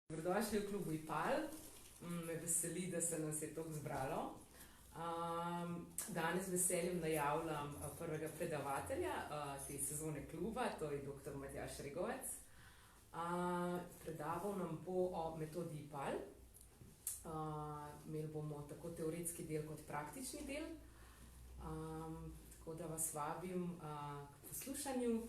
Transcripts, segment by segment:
Dobrodošli v klubu IPAL. Me veseli, da se nas je toliko zbralo. Danes z veseljem najavljam prvega predavatelja te sezone kluba, to je dr. Matjaž Regovec. Predaval nam bo o metodi IPAL. Imeli bomo tako teoretski del kot praktični del. Tako da vas vabim k poslušanju.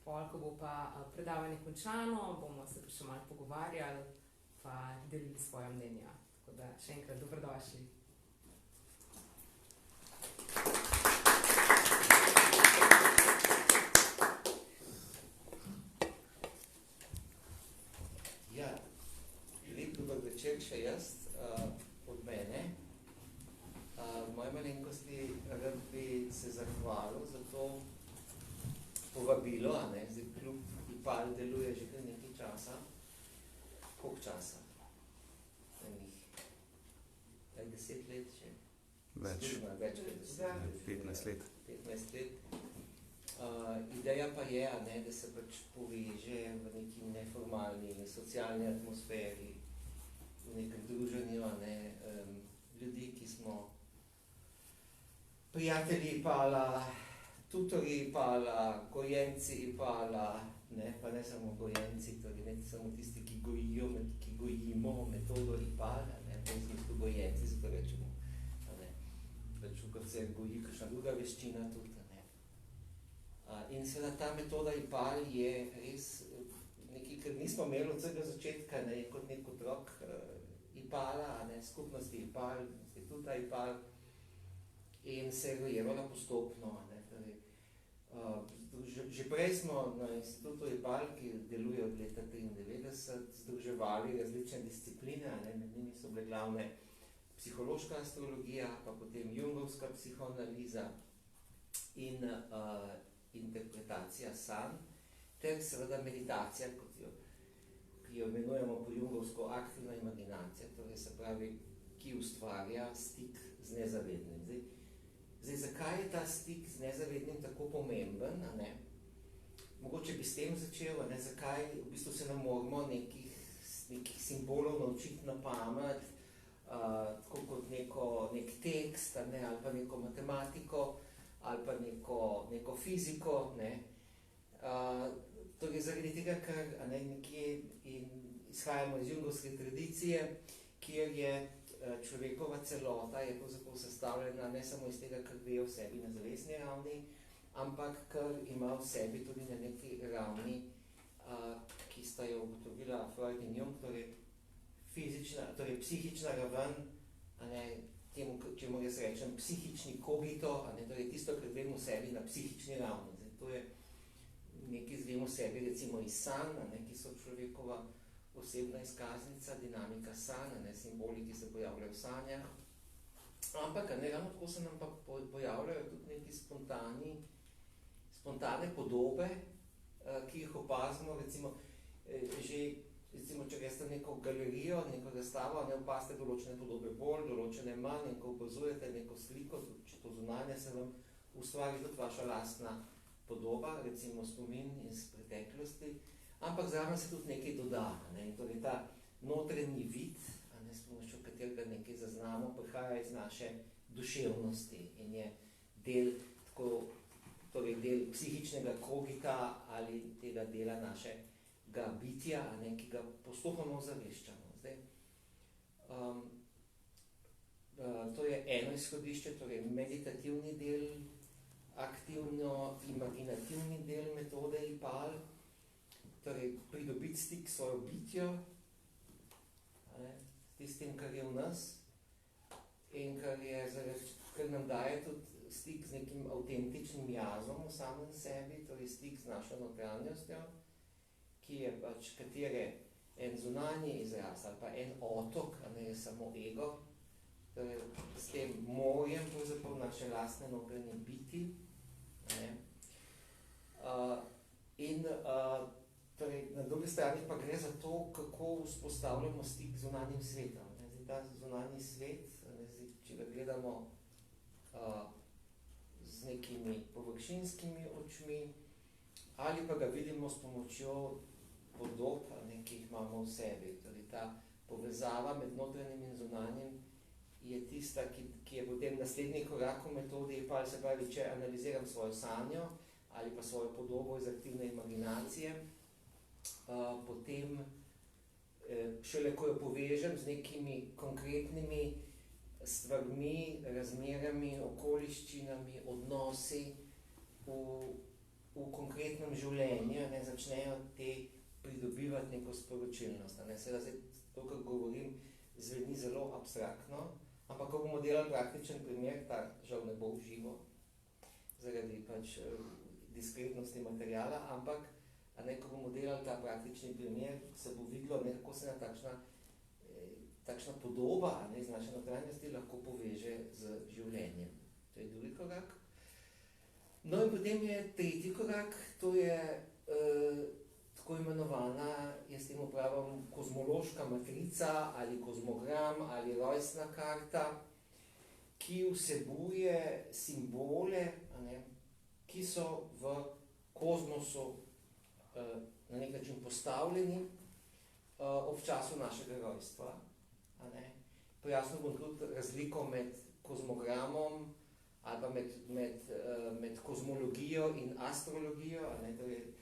Ko bo pa predavanje končano, bomo se pa še malo pogovarjali pa delili svoja mnenja. Tako da še enkrat dobrodošli. Ja, lep dober večer še jaz od mene. Moje malenkosti rad bi se zahvalil za to povabilo, zdaj klub IPAL deluje že kar nekaj časa. Koliko časa? 10 let še? Več. Več kot 10 let. 15 let. 15 let. Ideja pa je, da se pač poveže v neki neformalni, socialni atmosferi, v nekem druženju, ljudi, ki smo prijatelji IPAL-a, tutorji IPAL-a, gojenci IPAL-a, pa ne samo gojenci, torej ne samo tisti, ki gojimo metodo IPAL-a, v smislu gojenci, zato rečemo, pač kot se goji kakšna druga veščina tudi. In seveda ta metoda IPAL je res nekaj, kar nismo imeli od vsega začetka, kot nek otrok IPAL-a, skupnosti IPAL, instituta IPAL, in se je rojevala postopno. Že prej smo na institutu IPAL, ki deluje od leta 1993, združevali različne discipline, med njimi so bile glavne psihološka astrologija, pa potem jungovska psihoanaliza in interpretacija sanj, ter seveda meditacija, ki jo imenujemo po jungovsko aktivna imaginacija, torej se pravi, ki ustvarja stik z nezavednim. Zdaj, zakaj je ta stik z nezavednim tako pomemben? Mogoče bi s tem začel, zakaj v bistvu se ne moramo nekih simbolov naučiti na pamet, tako kot nek tekst, ali pa neko matematiko, ali pa neko fiziko. Torej, zaradi tega, ker nekje izhajamo iz jungovske tradicije, kjer je človekova celota je pravzaprav sestavljena ne samo iz tega, kar ve o sebi na zavestni ravni, ampak kar ima v sebi tudi na neki ravni, ki sta jo ugotovila Freud in Jung, torej psihična raven, temu, čemu jaz rečem, psihični kogito, torej tisto, kar vemo o sebi na psihični ravni. Zdaj, to je nekaj zvemo o sebi recimo iz sanj, ki so človekova osebna izkaznica, dinamika sanj, simboli, ki se pojavljajo v sanjah. Ampak ravno tako se nam pa pojavljajo tudi neki spontane podobe, ki jih opazimo, recimo, če greste neko galerijo, neko razstavo, opazite določene podobe bolj, določene manj, in ko opazujete neko sliko, če to zunanje se vam ustvari tudi vaša lastna podoba, recimo spomin iz preteklosti, ampak zraven se tudi nekaj doda. Torej ta notranji vid, s pomočjo katerega nekaj zaznamo, prihaja iz naše duševnosti in je del psihičnega kogita ali tega dela našega bitja, ki ga postopoma ozaveščamo. To je eno izhodišče, torej meditativni del, aktivno-imaginativni del metode IPAL, torej pridobiti stik s svojo bitjo, s tistim, kar je v nas in kar nam daje tudi stik z nekim avtentičnim jazom v samem sebi, torej stik z našo notranjostjo, ki je pač katere en zunanji izraz ali pa en otok, je samo ego, torej s tem morjem pravzaprav naše lastne notranje biti. Torej, na drugi strani pa gre za to, kako vzpostavljamo stik z zunanjim svetom. Ta zunanji svet, če ga gledamo z nekimi površinskimi očmi, ali pa ga vidimo s pomočjo podob, nekih imamo v sebi. Torej, ta povezava med notranjim in zunanjim je tista, ki je potem naslednji korak v metodi IPAL, se pravi, če analiziram svojo sanjo ali pa svojo podobo iz aktivne imaginacije, potem šele ko jo povežem z nekimi konkretnimi stvarmi, razmerami, okoliščinami, odnosi v konkretnem življenju, ne, začnejo te pridobivati neko sporočilnost. Seveda se to, kar govorim, zveni zelo abstraktno, ampak ko bomo delali praktičen primer, ta žal ne bo v živo, zaradi pač diskretnosti materijala, ampak ko bomo delali ta praktični primer, se bo videlo, kako se takšna podoba iz naše notranjosti lahko poveže z življenjem. To je drugi korak. No in potem je tretji korak, to je tako imenovana, jaz temu pravim, kozmološka matrica ali kozmogram ali rojstna karta, ki vsebuje simbole, ki so v kozmosu na nek način postavljeni ob času našega rojstva. Pojasnil bom tudi razliko med kozmogramom ali pa med kozmologijo in astrologijo, torej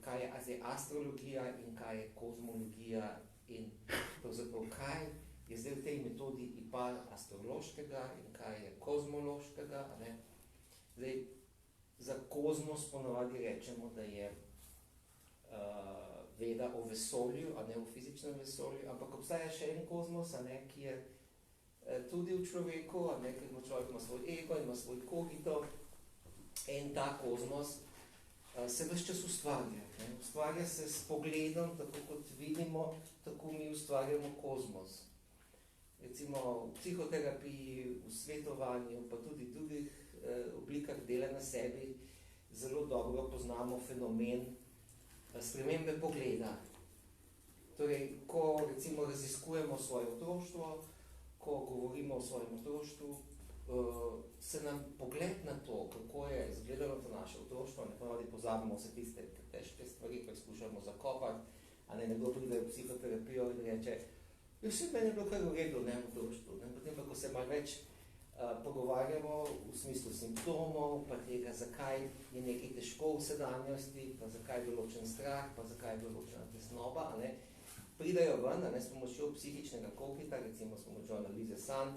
kaj je astrologija in kaj je kozmologija in pravzaprav kaj je zdaj v tej metodi IPAL astrološkega in kaj je kozmološkega. Zdaj, za kozmos ponovadi rečemo, da je veda o vesolju, a ne o fizičnem vesolju, ampak obstaja še en kozmos, ki je tudi v človeku, ker človek ima svoj ego, ima svoj kogito, in ta kozmos se ves čas ustvarja. Ustvarja se s pogledom, tako kot vidimo, tako mi ustvarjamo kozmos. Recimo v psihoterapiji, v svetovanju, pa tudi drugih oblikah dela na sebi, zelo dobro poznamo fenomen spremembe pogleda. Torej, ko recimo raziskujemo svoje otroštvo, ko govorimo o svojem otroštvu, se nam pogled na to, kako je izgledalo to naše otroštvo, ponavadi pozabimo vse tiste težke stvari, ki skušamo zakopati, nekdo pride v psihoterapijo in reče, vse meni je bilo kar v redu, v otroštvu. Potem pa, ko se malo več pogovarjamo v smislu simptomov, pa tega, zakaj je nekaj težko v sedanjosti, pa zakaj je določen strah, pa zakaj je določena tesnoba, pridajo ven, s pomočjo psihičnega kogita, recimo s pomočjo analize sanj,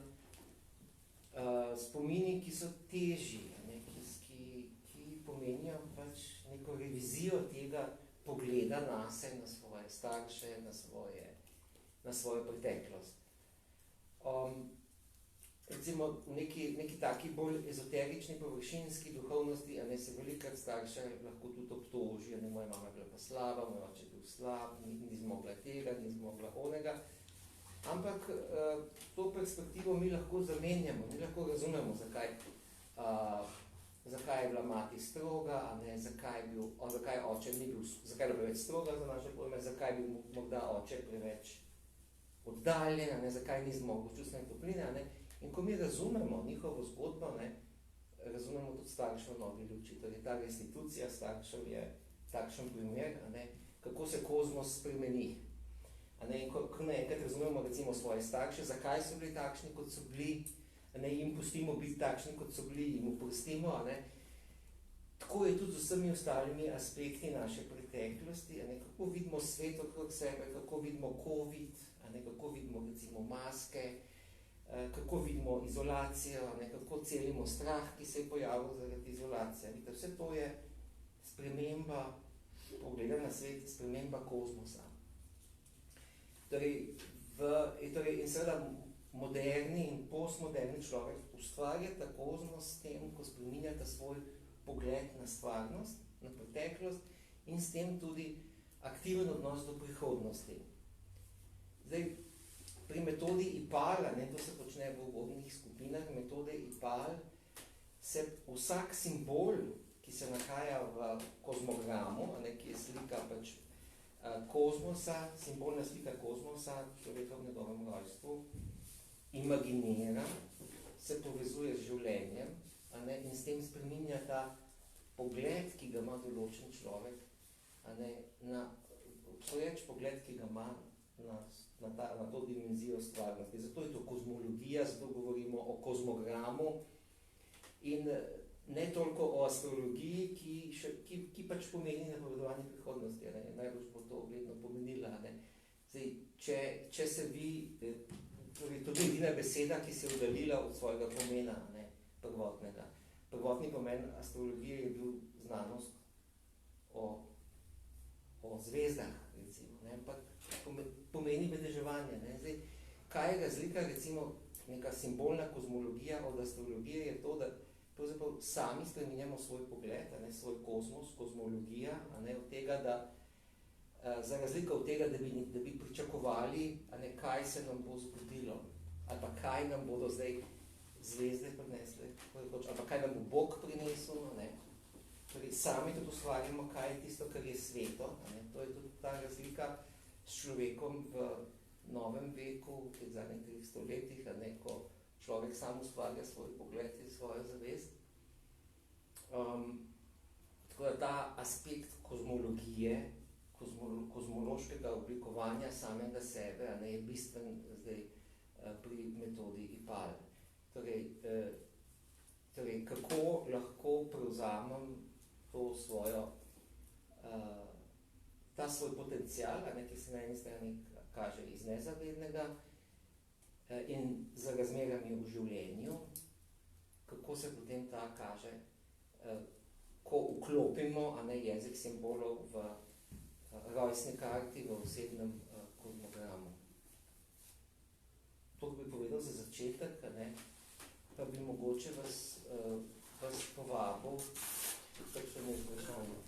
spomini, ki so težji, ki pomenijo pač neko revizijo tega pogleda nase, na svoje starše, na svojo preteklost. Recimo v neki taki bolj ezoterični, površinski duhovnosti, se velikrat starše lahko tudi obtoži, moja mama je bila pa slaba, moj oče je bil slab, ni zmogla tega, ni zmogla onega. Ampak to perspektivo mi lahko zamenjamo, mi lahko razumemo, zakaj je bila mati stroga, zakaj je bila preveč stroga za naše pojme, zakaj je bil morda oče preveč oddaljen, zakaj ni zmogel čustvene topline. In ko mi razumemo njihovo zgodbo, razumemo tudi staršev v novi luči. Torej, ta restitucija staršev je takšen primer, kako se kozmos spremeni. In ko naenkrat razumemo recimo svoje starše, zakaj so bili takšni, kot so bili, jim pustimo biti takšni, kot so bili, jim opustimo. Tako je tudi z vsemi ostalimi aspekti naše preteklosti, kako vidimo svet okrog sebe, kako vidimo COVID, kako vidimo recimo maske, kako vidimo izolacijo, kako celimo strah, ki se je pojavil zaradi izolacije. Vse to je sprememba pogleda na svet, sprememba kozmosa. In seveda moderni in postmoderni človek ustvarjata kozmos s tem, ko spreminjata svoj pogled na stvarnost, na preteklost in s tem tudi aktiven odnos do prihodnosti. Zdaj, pri metodi IPAL, to se počne v uvodnih skupinah metode IPAL, se vsak simbol, ki se nahaja v kozmogramu, ki je slika pač kozmosa, simbolna slika kozmosa, človeka v njegovem rojstvu, imaginira, se povezuje z življenjem in s tem spreminja ta pogled, ki ga ima določen človek, proječ pogled, ki ga ima na to dimenzijo stvarnosti. Zato je to kozmologija, zato govorimo o kozmogramu in ne toliko o astrologiji, ki pač pomeni napovedovanje prihodnosti. Ne? Najbolj bo to vedno pomenila. Ne? Zdaj, če se vi, torej, to je edina beseda, ki se je oddaljila od svojega pomena, ne? Prvotnega. Prvotni pomen astrologije je bil znanost o zvezdah, recimo, ne? Ampak pomeni vedeževanje. Ne? Zdaj, kaj je razlika, recimo, neka simbolna kozmologija od astrologije, je to, da pravzaprav sami spreminjamo svoj pogled, a ne, svoj kozmos, kozmologija, a ne, od tega, da za razliko od tega, da bi pričakovali, a ne, kaj se nam bo zgodilo, ali pa kaj nam bodo zdaj zvezde prinesle, ali pa kaj nam bo Bog prinesel, a ne. Torej, sami tudi ustvarjamo, kaj je tisto, kar je sveto, a ne. To je tudi ta razlika s človekom v novem veku, v zadnjih 300 letih, a ne, ko človek sam ustvarja svoj pogled in svojo zavest. Tako da ta aspekt kozmologije, kozmološkega oblikovanja samega sebe, a ne, je bistven zdaj pri metodi IPAL. Torej, kako lahko prevzamem to svojo, ta svoj potencial, a ne, ki se na eni strani kaže iz nezavednega, in za razmerami v življenju, kako se potem ta kaže, ko vklopimo, a ne, jezik simbolov v rojstni karti, v osebnem kozmogramu. To bi povedal za začetek, a ne, pa bi mogoče vas povabil, kakšno je vprašanje.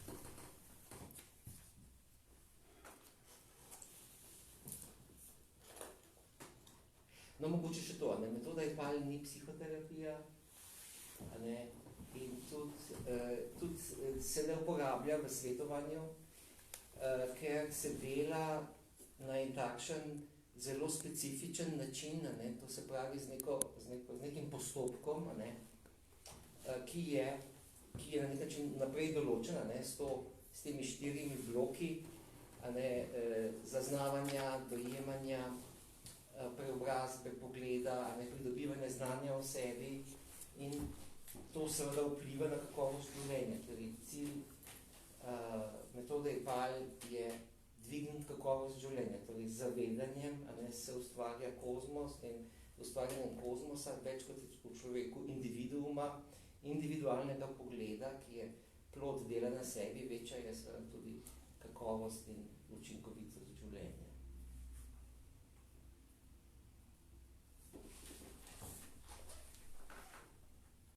No, mogoče še to, a ne, metoda IPAL ni psihoterapija, a ne, in tudi se ne uporablja v svetovanju, ker se dela na en takšen zelo specifičen način, a ne, to se pravi z nekim postopkom, a ne, ki je na nek način naprej določen, a ne, s temi 4 bloki, a ne, zaznavanja, dojemanja, preobrazbe pogleda, a ne, pridobivanje znanja o sebi, in to seveda vpliva na kakovost življenja. Torej, cilj metode IPAL je dvigniti kakovost življenja, torej z zavedanjem, a ne, se ustvarja kozmos, in ustvarjanjem kozmosa več kot v človeku individuuma, individualnega pogleda, ki je plod dela na sebi, večja je seveda tudi kakovost in učinkovitost